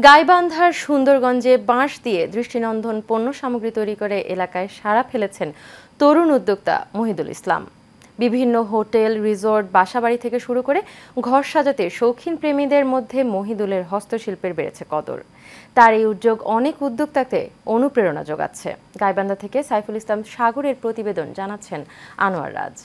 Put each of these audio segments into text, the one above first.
গাইবান্ধার সুন্দরগঞ্জে বাঁশ দিয়ে দৃষ্টিনন্দন পণ্য সামগ্রী তৈরি করে এলাকায় সাড়া ফেলেছেন তরুণ উদ্যোক্তা মহিদুল ইসলাম। বিভিন্ন হোটেল, রিসোর্ট, বাসাবাড়ি থেকে শুরু করে ঘর সাজাতে শৌখিন প্রেমীদের মধ্যে মহিদুলের হস্তশিল্পের বেড়েছে কদর। তার এই উদ্যোগ অনেক উদ্যোক্তাকে অনুপ্রেরণা যোগাচ্ছে। গাইবান্ধা থেকে সাইফুল ইসলাম সাগরের প্রতিবেদন, জানাচ্ছেন আনোয়ার রাজ।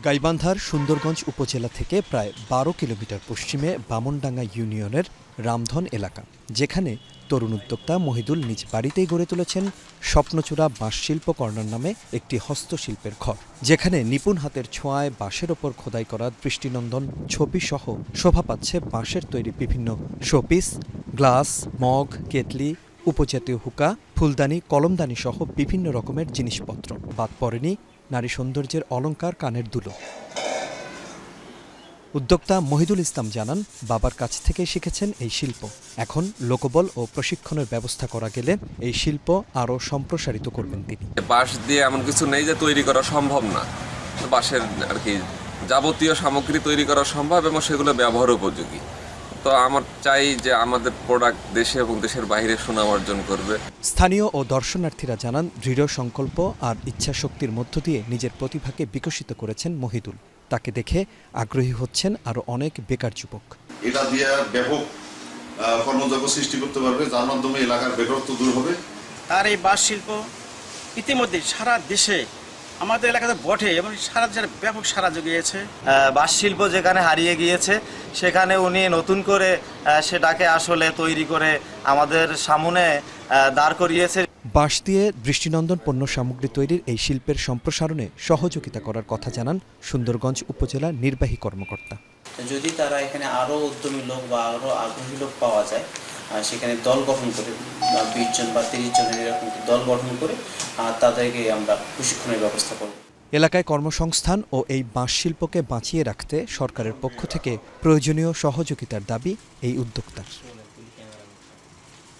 গাইবান্ধার সুন্দরগঞ্জ উপজেলা থেকে প্রায় ১২ কিলোমিটার পশ্চিমে বামনডাঙ্গা ইউনিয়নের রামধন এলাকা, যেখানে তরুণ উদ্যোক্তা মহিদুল নিজ বাড়িতেই গড়ে তুলেছেন স্বপ্নচূড়া বাঁশ শিল্প কর্নার নামে একটি হস্তশিল্পের ঘর, যেখানে নিপুণ হাতের ছোঁয়ায় বাঁশের ওপর খোদাই করা দৃষ্টিনন্দন ছবি সহ শোভা পাচ্ছে বাঁশের তৈরি বিভিন্ন শোপিস, গ্লাস, মগ, কেটলি, উপজাতীয় হুকা, ফুলদানি, কলমদানি সহ বিভিন্ন রকমের জিনিসপত্র। বাদ পড়েনি নারী সৌন্দর্যের অলংকার, কানের দুলো। উদ্যোক্তা মহিদুল ইসলাম জানান, বাবার কাছ থেকে শিখেছেন এই শিল্প। এখন লোকবল ও প্রশিক্ষণের ব্যবস্থা করা গেলে এই শিল্প আরও সম্প্রসারিত করবেন তিনি। বাঁশ দিয়ে এমন কিছু নেই যে তৈরি করা সম্ভব না। বাঁশের আর কি যাবতীয় সামগ্রী তৈরি করা সম্ভব এবং সেগুলো ব্যবহার উপযোগী। তো আমার চাই যে আমাদের প্রোডাক্ট দেশে এবং দেশের বাইরে সুনাম অর্জন করবে। স্থানীয় ও দর্শনার্থীরা জানান, দৃঢ় সংকল্প আর ইচ্ছাশক্তির মধ্য দিয়ে নিজের প্রতিভাকে বিকশিত করেছেন মহিদুল। তাকে দেখে আগ্রহী হচ্ছেন আরও অনেক বেকার যুবক। এটা দিয়ে ব্যাপক কর্মযোগ্য সৃষ্টি করতে পারবে, যার মাধ্যমে এলাকার বেকারত্ব দূর হবে। তার এই বাঁশ শিল্প ইতিমধ্যে সারা দেশে, আমাদের এলাকাতে বটে এবং সারা দেশের ব্যাপক সাড়া জুগিয়েছে। বাঁশ শিল্প যেখানে হারিয়ে গিয়েছে সেখানে উনি নতুন করে সেটাকে আসলে তৈরি করে আমাদের সামনে দাঁড় করিয়েছে। বাঁশ দিয়ে দৃষ্টিনন্দন পণ্য সামগ্রী তৈরির এই শিল্পের সম্প্রসারণে সহযোগিতা করার কথা জানান সুন্দরগঞ্জ উপজেলা নির্বাহী কর্মকর্তা। যদি তারা এখানে আরও উদ্যমী লোক বা আরও আগ্রহী লোক পাওয়া যায়, সেখানে দল গঠন করে 20 জন বা 30 জনের এরকম দল গঠন করে তাদেরকে আমরা প্রশিক্ষণের ব্যবস্থা করব। এলাকায় কর্মসংস্থান ও এই বাঁশ শিল্পকে বাঁচিয়ে রাখতে সরকারের পক্ষ থেকে প্রয়োজনীয় সহযোগিতার দাবি এই উদ্যোক্তার।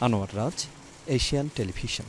আনোয়ার রাজ, এশিয়ান টেলিভিশন।